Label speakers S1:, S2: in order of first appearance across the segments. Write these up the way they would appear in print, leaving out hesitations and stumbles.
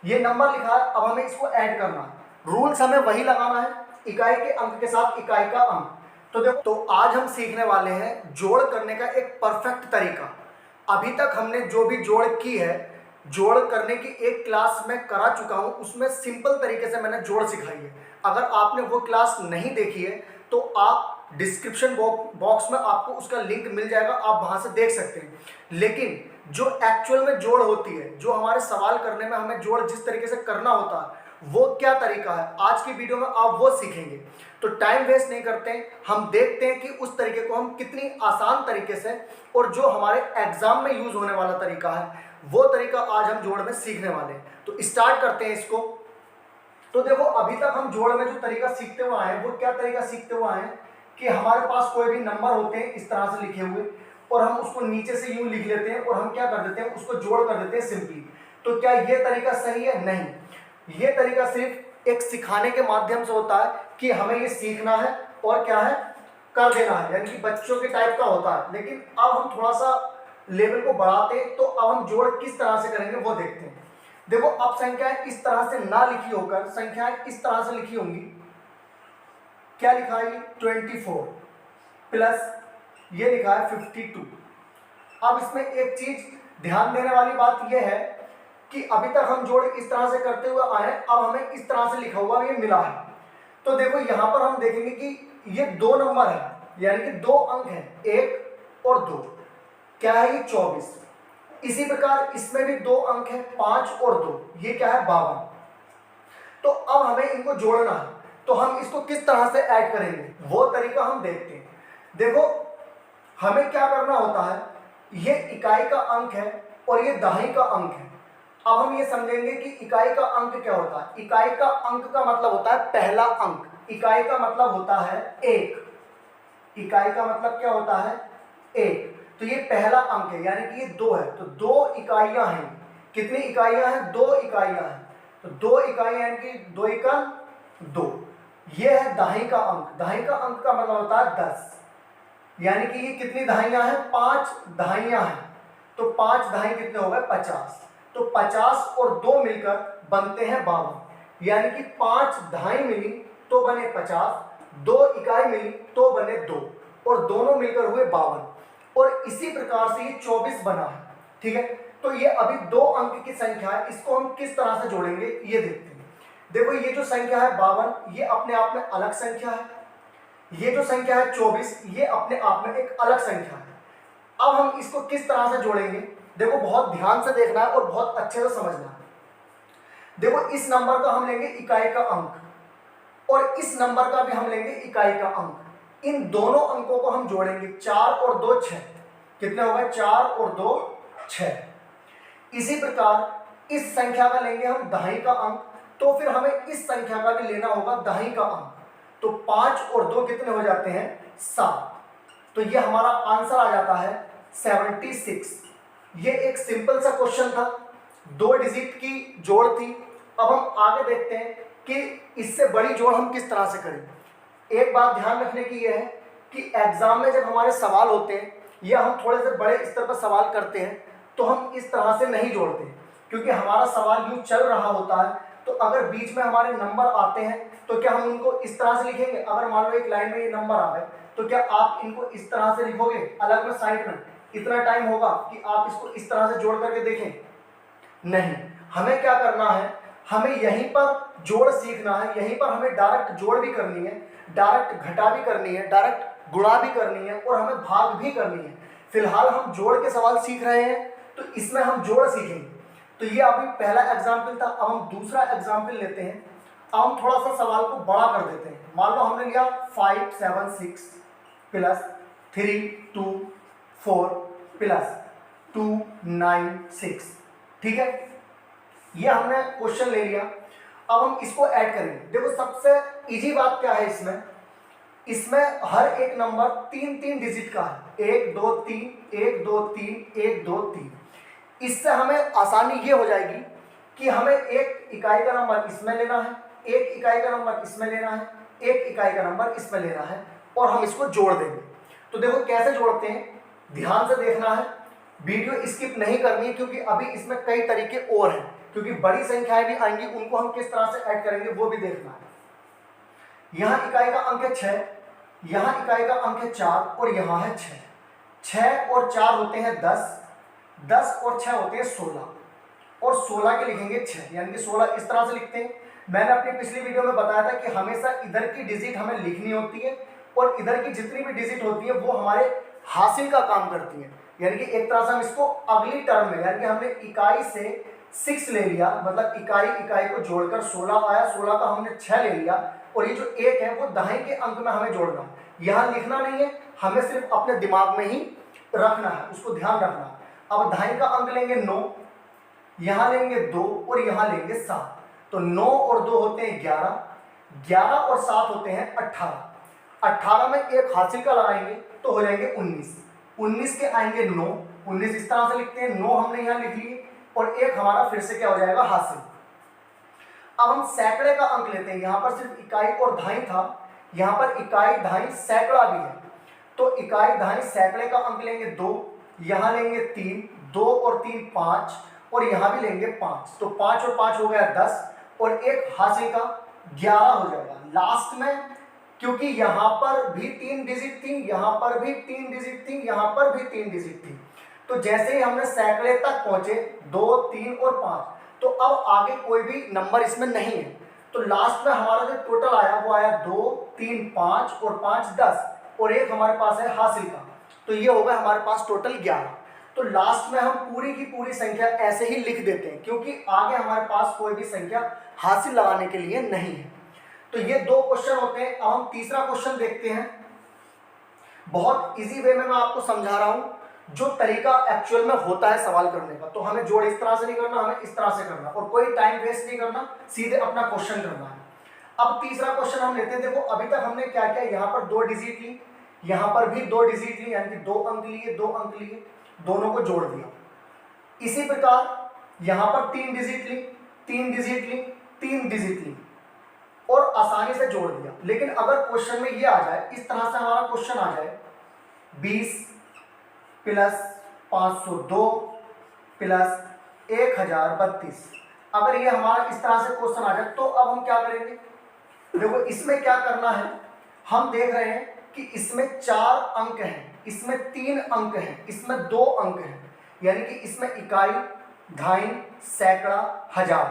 S1: ये नंबर लिखा है, अब हमें इसको ऐड करना है। रूल्स हमें वही लगाना है, इकाई के अंक के साथ इकाई का अंक। तो देखो, तो आज हम सीखने वाले हैं जोड़ करने का एक परफेक्ट तरीका। अभी तक हमने जो भी जोड़ की है, जोड़ करने की एक क्लास में करा चुका हूं, उसमें सिंपल तरीके से मैंने जोड़ सिखाई है। अगर आपने वो क्लास नहीं देखी है तो आप डिस्क्रिप्शन बॉक्स में आपको उसका लिंक मिल जाएगा, आप वहां से देख सकते हैं। लेकिन जो एक्चुअल में जोड़ होती है, जो हमारे सवाल करने में हमें जोड़ जिस तरीके से करना होता है, वो क्या तरीका है, आज की वीडियो में आप वो सीखेंगे। तो टाइम वेस्ट नहीं करते हैं, हम देखते हैं कि उस तरीके को हम कितनी आसान तरीके से, और जो हमारे एग्जाम में यूज होने वाला तरीका है, वो तरीका आज हम जोड़ में सीखने वाले हैं। तो स्टार्ट करते हैं इसको। तो देखो, अभी तक हम जोड़ में जो तरीका सीखते हुए आए हैं, वो क्या तरीका सीखते हुए आए हैं कि हमारे पास कोई भी नंबर होते हैं इस तरह से लिखे हुए, और हम उसको नीचे से यूं लिख लेते हैं, और हम क्या कर देते हैं, उसको जोड़ कर देते हैं सिंपली। तो क्या ये तरीका सही है? नहीं, ये तरीका सिर्फ एक सिखाने के माध्यम से होता है कि हमें ये सीखना है और क्या है, कर देना है, यानी कि बच्चों के टाइप का होता है। लेकिन अब हम थोड़ा सा लेवल को बढ़ाते हैं, तो अब हम जोड़ किस तरह से करेंगे वो देखते हैं। देखो, अब संख्याएं इस तरह से ना लिखी होकर संख्याएं इस तरह से लिखी होंगी। क्या लिखा है? 24 प्लस ये लिखा है 52। अब इसमें एक चीज ध्यान देने वाली बात यह है कि अभी तक हम जोड़ इस तरह से करते हुए आए, अब हमें इस तरह से लिखा हुआ ये मिला है। तो देखो, यहां पर हम देखेंगे कि ये दो नंबर है, यानी कि दो अंक हैं, 1 और 2। क्या है ये? 24। इसी प्रकार इसमें भी दो अंक हैं, 5 और 2। ये क्या है? 52। तो अब हमें इनको जोड़ना है, तो हम इसको किस तरह से ऐड करेंगे वो तरीका हम देखते हैं। देखो, हमें क्या करना होता है, ये इकाई का अंक है और ये दहाई का अंक है। अब हम ये समझेंगे कि इकाई का अंक क्या होता है। इकाई का अंक का मतलब होता है पहला अंक। इकाई का मतलब होता है 1। इकाई का मतलब क्या होता है? 1। तो ये पहला अंक है, यानी कि ये 2 है, तो 2 इकाइयां हैं। कितनी इकाइयां हैं? 2 इकाइयां हैं। तो 2 इकाइयां, यानी कि 2 इका 2। ये है दहाई का अंक। दहाई का अंक का मतलब होता है 10, यानी कि ये कितनी दहाइयां हैं? 5 दहाइयां हैं। तो 5 दहाई कितने हो गए? 50। तो 50 और 2 मिलकर बनते हैं 52, यानी कि 5 दहाई मिली तो बने 50, 2 इकाई मिली तो बने 2, और दोनों मिलकर हुए 52। और इसी प्रकार से ये 24 बना है। ठीक है, तो ये अभी 2 अंक की संख्या है, इसको हम किस तरह से जोड़ेंगे ये देखते हैं। देखो, ये जो संख्या है 52, ये अपने आप में अलग संख्या है। ये जो संख्या है 24, ये अपने आप में एक अलग संख्या है। अब हम इसको किस तरह से जोड़ेंगे, देखो बहुत ध्यान से देखना है और बहुत अच्छे से समझना है। देखो, इस नंबर का हम लेंगे इकाई का अंक, और इस नंबर का भी हम लेंगे इकाई का अंक। इन दोनों अंकों को हम जोड़ेंगे, 4 और 2 6। कितने हो गए? 4 और 2 6। इसी प्रकार इस संख्या का लेंगे हम दहाई का अंक, तो फिर हमें इस संख्या का भी लेना होगा दहाई का अंक। तो 5 और 2 कितने हो जाते हैं? 7। तो ये हमारा आंसर आ जाता है 76। ये एक सिंपल सा क्वेश्चन था, 2 डिजिट की जोड़ थी। अब हम आगे देखते हैं कि इससे बड़ी जोड़ हम किस तरह से करें। एक बात ध्यान रखने की यह है कि एग्जाम में जब हमारे सवाल होते हैं या हम थोड़े से बड़े स्तर पर सवाल करते हैं, तो हम इस तरह से नहीं जोड़ते, क्योंकि हमारा सवाल यूं चल रहा होता है। तो अगर बीच में हमारे नंबर आते हैं, तो क्या हम उनको इस तरह से लिखेंगे? अगर मान लो एक लाइन में ये नंबर आ गए, तो क्या आप इनको इस तरह से लिखोगे अलग में साइड में? इतना टाइम होगा कि आप इसको इस तरह से जोड़ करके देखें? नहीं। हमें क्या करना है, हमें यहीं पर जोड़ सीखना है, यहीं पर हमें डायरेक्ट जोड़ भी करनी है, डायरेक्ट घटा भी करनी है, डायरेक्ट गुणा भी करनी है, और हमें भाग भी करनी है। फिलहाल हम जोड़ के सवाल सीख रहे हैं, तो इसमें हम जोड़ सीखेंगे। तो ये अभी पहला एग्जाम्पल था। अब हम दूसरा एग्जाम्पल लेते हैं। अब हम थोड़ा सा सवाल को बड़ा कर देते हैं। मान लो हमने लिया 5 7 6 प्लस 3 2 4 प्लस 2 9 6। ठीक है, ये हमने क्वेश्चन ले लिया। अब हम इसको ऐड करेंगे। देखो, सबसे इजी बात क्या है इसमें, इसमें हर एक नंबर 3 डिजिट का है। 1 2 3 1 2 3 1 2 3। इससे हमें आसानी ये हो जाएगी कि हमें एक इकाई का नंबर इसमें लेना है, एक इकाई का नंबर इसमें लेना है, एक इकाई का नंबर इसमें लेना है, और हम इसको जोड़ देंगे। तो देखो कैसे जोड़ते हैं, ध्यान से देखना है, वीडियो स्किप नहीं करनी है, क्योंकि अभी इसमें कई तरीके और हैं। क्योंकि बड़ी संख्याएं भी आएंगी, उनको हम किस तरह से ऐड करेंगे वो भी देखना है। यहाँ इकाई का अंक है 6, यहाँ इकाई का अंक है 4 और यहाँ है 6। 6 और 4 होते हैं 10, 10 और 6 होते हैं 16 और 16 के लिखेंगे 6, यानी कि 16 इस तरह से लिखते हैं। मैंने अपनी पिछली वीडियो में बताया था कि हमेशा इधर की डिजिट हमें लिखनी होती है और इधर की जितनी भी डिजिट होती है वो हमारे हासिल का काम करती है, यानी कि एक तरह से हम इसको अगली टर्म में, यानी कि हमने इकाई से 6 ले लिया, मतलब इकाई को जोड़कर 16 आया, 16 का हमने 6 ले लिया और ये जो 1 है वो दहाई के अंक में हमें जोड़ना है। यहाँ लिखना नहीं है, हमें सिर्फ अपने दिमाग में ही रखना है, उसको ध्यान रखना है। अब दहाई का अंक लेंगे 9, यहाँ लेंगे 2 और यहाँ लेंगे 7, तो 9 और 2 होते हैं 11, 11 और 7 होते हैं 18, 18 में एक हासिल का लगाएंगे तो हो जाएंगे 19, 19 के आएंगे 9, 19 इस तरह से लिखते हैं, 9 हमने यहाँ लिख लिए और एक हमारा फिर से क्या हो जाएगा हासिल। अब हम सैकड़े का अंक लेते हैं, यहाँ पर सिर्फ इकाई और दहाई था, यहाँ पर इकाई दहाई सैकड़ा भी है, तो इकाई दहाई सैकड़े का अंक लेंगे 2, यहाँ लेंगे 3, 2 और 3 5 और यहाँ भी लेंगे 5, तो 5 और 5 हो गया 10 और एक हासिल का 11 हो जाएगा। लास्ट में क्योंकि यहाँ पर भी 3 डिजिट थी, यहाँ पर भी 3 डिजिट थी, यहाँ पर भी 3 डिजिट थी, तो जैसे ही हमने सैकड़े तक पहुंचे 2, 3 और 5, तो अब आगे कोई भी नंबर इसमें नहीं है, तो लास्ट में हमारा जो टोटल आया वो आया 2, 3, 5 और 5 10 और एक हमारे पास है हासिल का, तो ये होगा हमारे पास टोटल 11। तो लास्ट में हम पूरी की पूरी संख्या ऐसे ही लिख देते हैं क्योंकि आगे हमारे पास कोई भी संख्या हासिल लगाने के लिए नहीं है। तो ये 2 क्वेश्चन होते हैं। अब हम तीसरा क्वेश्चन देखते हैं। बहुत इजी वे में मैं आपको समझा रहा हूं जो तरीका एक्चुअल में होता है सवाल करने का। तो हमें जोड़ इस तरह से नहीं करना, हमें इस तरह से करना और कोई टाइम वेस्ट नहीं करना, सीधे अपना क्वेश्चन करना है। अब तीसरा क्वेश्चन हम लेते हैं। देखो अभी तक हमने क्या किया, यहाँ पर 2 डिजिट ली, यहाँ पर भी 2 डिजिट ली, यानी कि 2 अंक लिए, 2 अंक लिए, दोनों को जोड़ दिया। इसी प्रकार यहाँ पर 3 डिजिट ली, 3 डिजिट ली, 3 डिजिट ली और आसानी से जोड़ दिया। लेकिन अगर क्वेश्चन में ये आ जाए, इस तरह से हमारा क्वेश्चन आ जाए 20 प्लस 502 प्लस 1032, अगर ये हमारा इस तरह से क्वेश्चन आ जाए तो अब हम क्या करेंगे। देखो इसमें क्या करना है, हम देख रहे हैं कि इसमें 4 अंक हैं, इसमें 3 अंक हैं, इसमें 2 अंक हैं, यानी कि इसमें इकाई, दहाई, सैकड़ा, हजार,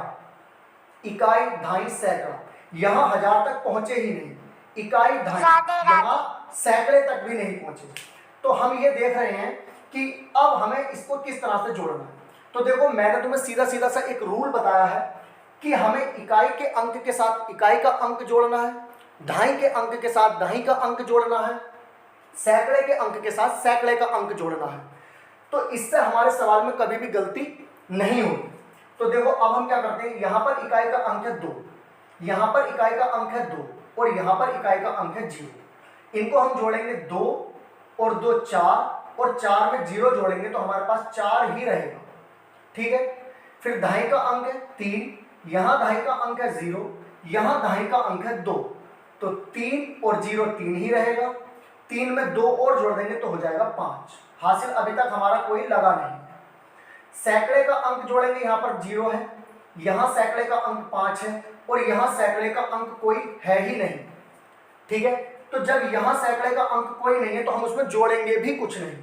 S1: इकाई, दहाई, सैकड़ा, यहाँ हजार तक पहुंचे ही नहीं, इकाई, दहाई, यहाँ सैकड़े तक भी नहीं पहुंचे। तो हम ये देख रहे हैं कि अब हमें इसको किस तरह से जोड़ना है। तो देखो मैंने तुम्हें सीधा सीधा सा एक रूल बताया है कि हमें इकाई के अंक के साथ इकाई का अंक जोड़ना है, दहाई के अंक के साथ दहाई का अंक जोड़ना है, सैकड़े के अंक के साथ सैकड़े का अंक जोड़ना है। तो इससे हमारे सवाल में कभी भी गलती नहीं होगी। तो देखो अब हम क्या करते हैं, यहाँ पर इकाई का अंक है 2, यहाँ पर इकाई का अंक है 2 और यहाँ पर इकाई का अंक है 0। इनको हम जोड़ेंगे 2 और 2 4 और 4 में 0 जोड़ेंगे तो हमारे पास 4 ही रहेगा, ठीक है। फिर दहाई का अंक है 3, यहाँ दहाई का अंक है 0, यहाँ दहाई का अंक है 2, तो 3 और 0 3 ही रहेगा, 3 में 2 और जोड़ देंगे तो हो जाएगा 5। हासिल अभी तक हमारा कोई लगा नहीं। सैकड़े का अंक जोड़ेंगे, यहाँ पर 0 है, यहाँ सैकड़े का अंक 5 है और यहाँ सैकड़े का अंक कोई है ही नहीं, ठीक है। तो जब यहाँ सैकड़े का अंक कोई नहीं है तो हम उसमें जोड़ेंगे भी कुछ नहीं,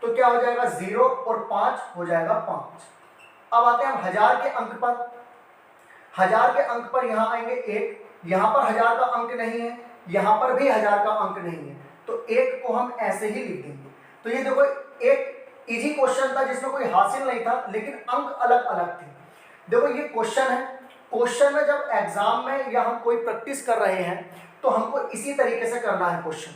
S1: तो क्या हो जाएगा 0 और 5 हो जाएगा 5। अब आते हैं हम हजार के अंक पर। हजार के अंक पर यहाँ आएंगे 1, यहाँ पर हजार का अंक नहीं है, यहाँ पर भी हजार का अंक नहीं है, तो 1 को हम ऐसे ही लिख देंगे। तो ये देखो एक इजी क्वेश्चन था जिसमें कोई हासिल नहीं था लेकिन अंक अलग अलग थे। देखो ये क्वेश्चन है, क्वेश्चन में जब एग्जाम में या हम कोई प्रैक्टिस कर रहे हैं तो हमको इसी तरीके से करना है क्वेश्चन।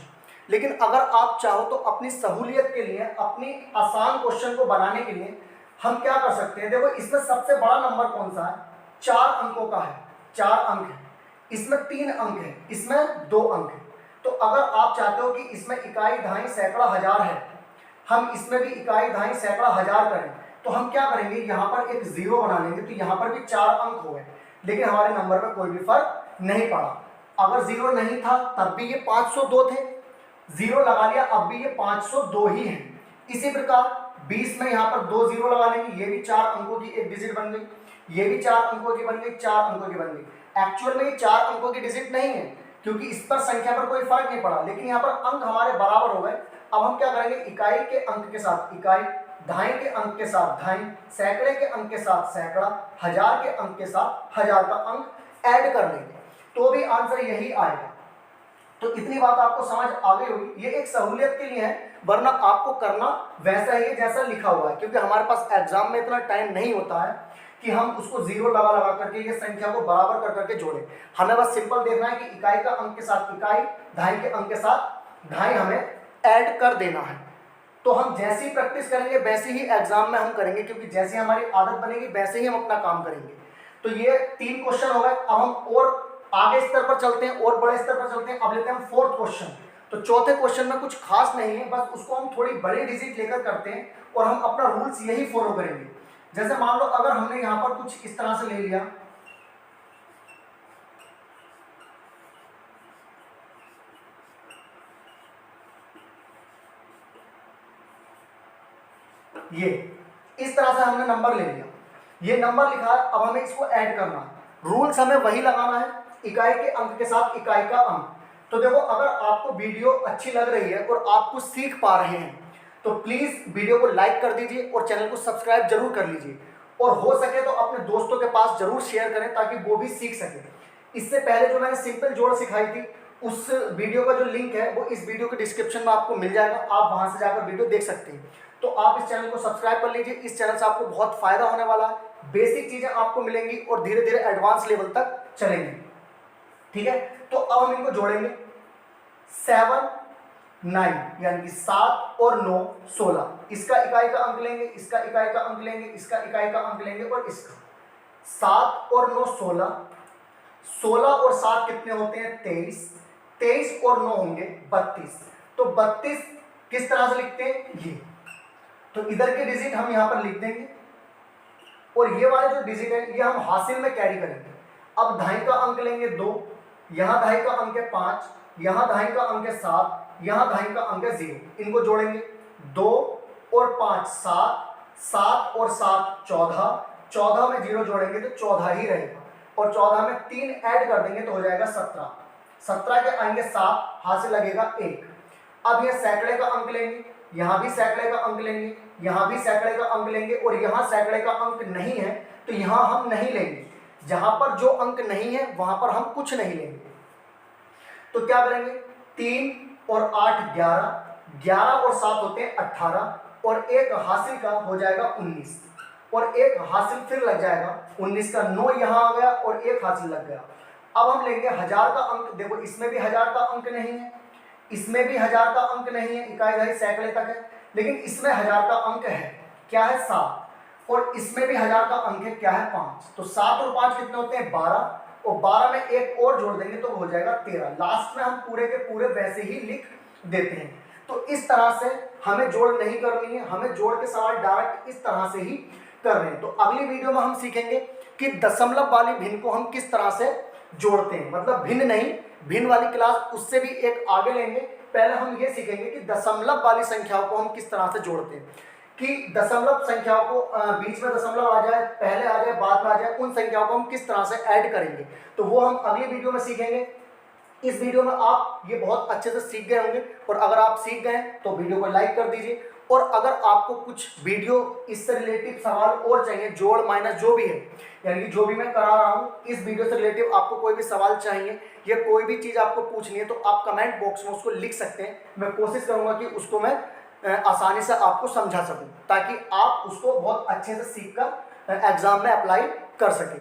S1: लेकिन अगर आप चाहो तो अपनी सहूलियत के लिए, अपनी आसान क्वेश्चन को बनाने के लिए हम क्या कर सकते हैं। देखो इसमें सबसे बड़ा नंबर कौन सा है, 4 अंकों का है, 4 अंक है, इसमें 3 अंक है, इसमें 2 अंक है। तो अगर आप चाहते हो कि इसमें इकाई, दहाई, सैकड़ा, हजार है, हम इसमें भी इकाई, दहाई, सैकड़ा, हजार करें, तो हम क्या करेंगे, यहाँ पर एक 0 बना लेंगे, तो यहाँ पर भी 4 अंक हो गए लेकिन हमारे नंबर में कोई भी फर्क नहीं पड़ा। अगर 0 नहीं था तब भी ये 502 थे, 0 लगा लिया अब भी ये 502 ही है। इसी प्रकार 20 में यहाँ पर 2 0 लगा लेंगे, ये भी 4 अंकों की एक डिजिट बन गई। ये भी 4 अंकों की बन गई, 4 अंकों की बन गई। एक्चुअल में ये 4 अंकों की डिजिट नहीं है क्योंकि इस पर संख्या पर कोई फर्क नहीं पड़ा, लेकिन यहाँ पर अंक हमारे बराबर हो गए। अब हम क्या करेंगे, इकाई के अंक के साथ इकाई, दहाई के अंक के साथ दहाई, सैकड़े के अंक के साथ सैकड़ा, हजार के अंक के साथ हजार का अंक ऐड कर लेंगे, तो भी आंसर यही आएगा। तो इतनी बात आपको समझ आ गई होगी। ये एक सहूलियत के लिए है, वरना आपको करना वैसा ही है जैसा लिखा हुआ है, क्योंकि हमारे पास एग्जाम में इतना टाइम नहीं होता है कि हम उसको जीरो लगा लगा करके ये संख्या को बराबर कर करके जोड़ें। हमें बस सिंपल देखना है कि इकाई का अंक के साथ इकाई, दहाई के अंक के साथ दहाई हमें ऐड कर देना है। तो हम जैसी प्रैक्टिस करेंगे वैसे ही एग्जाम में हम करेंगे, क्योंकि जैसे हमारी आदत बनेगी वैसे ही हम अपना काम करेंगे। तो ये 3 क्वेश्चन हो गए। अब हम और आगे स्तर पर चलते हैं और बड़े स्तर पर चलते हैं। अब लेते हैं हम 4th क्वेश्चन। तो चौथे क्वेश्चन में कुछ खास नहीं है, बस उसको हम थोड़ी बड़ी डिजिट लेकर करते हैं और हम अपना रूल्स यही फॉलो करेंगे। जैसे मान लो अगर हमने यहां पर कुछ इस तरह से ले लिया, ये इस तरह से हमने नंबर ले लिया, ये नंबर लिखा है। अब हमें इसको ऐड करना है। रूल्स हमें वही लगाना है, इकाई के अंक के साथ इकाई का अंक। तो देखो, अगर आपको वीडियो अच्छी लग रही है और आप कुछ सीख पा रहे हैं तो प्लीज वीडियो को लाइक कर दीजिए और चैनल को सब्सक्राइब जरूर कर लीजिए, और हो सके तो अपने दोस्तों के पास जरूर शेयर करें ताकि वो भी सीख सके। इससे पहले जो मैंने सिंपल जोड़ सिखाई थी, उस वीडियो का जो लिंक है वो इस वीडियो के डिस्क्रिप्शन में आपको मिल जाएगा, आप वहां से जाकर वीडियो देख सकते हैं। तो आप इस चैनल को सब्सक्राइब कर लीजिए, इस चैनल से आपको बहुत फायदा होने वाला है। बेसिक चीजें आपको मिलेंगी और धीरे धीरे एडवांस लेवल तक चलेंगे। ठीक है, तो अब हम इनको जोड़ेंगे। 7 9 यानी कि 7 और 9 16, इसका इकाई का अंक लेंगे, इसका इकाई का अंक लेंगे, इसका इकाई का अंक लेंगे और इसका। 7 और 9 16, 16 और 7 कितने होते हैं 23, 23 और 9 होंगे 32। तो 32 किस तरह से लिखते हैं, ये तो इधर के डिजिट हम यहां पर लिख देंगे और ये वाले जो डिजिट है ये हम हासिल में कैरी करेंगे। अब दहाई का अंक लेंगे 2, यहां दहाई का अंक है 5, यहां दहाई का अंक है 7, यहां दहाई का अंक है 0। इनको जोड़ेंगे, 2 और 5 7, 7 और 7 14, 14 में 0 जोड़ेंगे तो 14 ही रहेगा, और 14 में 3 ऐड कर देंगे तो हो जाएगा 17। 17 के आएंगे 7, हाथ से लगेगा 1। अब ये सैकड़े का अंक लेंगे, यहां भी सैकड़े का अंक लेंगे, यहां भी सैकड़े का अंक लेंगे, और यहां सैकड़े का अंक नहीं है तो यहां हम नहीं लेंगे। जहां पर जो अंक नहीं है वहां पर हम कुछ नहीं लेंगे। तो क्या करेंगे, 3 और 8 11, 11 और 7 होते हैं 18, और एक हासिल का हो जाएगा 19, और एक हासिल फिर लग जाएगा 19 का 9 यहां आ गया और एक हासिल लग गया। अब हम लेंगे 1000 का अंक। देखो, इसमें भी 1000 का अंक नहीं है, इसमें भी 1000 का अंक नहीं है, इकाई दहाई सैकड़े तक है, लेकिन इसमें 1000 का अंक है, क्या है 7, और इसमें भी 1000 का अंक है, क्या है 5। तो 7 और 5 कितने होते हैं 12, और 12 में एक और जोड़ देंगे तो हो जाएगा 13। लास्ट में हम पूरे के पूरे वैसे ही लिख देते हैं। तो इस तरह से हमें जोड़ नहीं करनी है, हमें जोड़ के सवाल डायरेक्ट इस तरह से ही कर रहे हैं। तो अगली वीडियो में हम सीखेंगे कि दशमलव वाली भिन्न को हम किस तरह से जोड़ते हैं, मतलब भिन्न नहीं, भिन्न वाली क्लास उससे भी एक आगे लेंगे। पहले हम ये सीखेंगे कि दशमलव वाली संख्याओं को हम किस तरह से जोड़ते हैं, कि दशमलव संख्याओं को बीच में दशमलव आ जाए, पहले आ जाए, बाद में आ जाए, उन संख्याओं को हम किस तरह से ऐड करेंगे। तो वो हम अगली वीडियो में सीखेंगे। इस वीडियो में आप ये बहुत अच्छे से सीख गए होंगे, और अगर आप सीख गए तो वीडियो को लाइक कर दीजिए। और अगर आपको कुछ वीडियो इससे रिलेटिव सवाल और चाहिए, जोड़ माइनस जो भी है, यानी कि जो भी मैं करा रहा हूँ, इस वीडियो से रिलेटिव आपको कोई भी सवाल चाहिए या कोई भी चीज़ आपको पूछनी है तो आप कमेंट बॉक्स में उसको लिख सकते हैं। मैं कोशिश करूँगा कि उसको मैं आसानी से आपको समझा सकूँ, ताकि आप उसको बहुत अच्छे से सीख कर एग्जाम में अप्लाई कर सकें।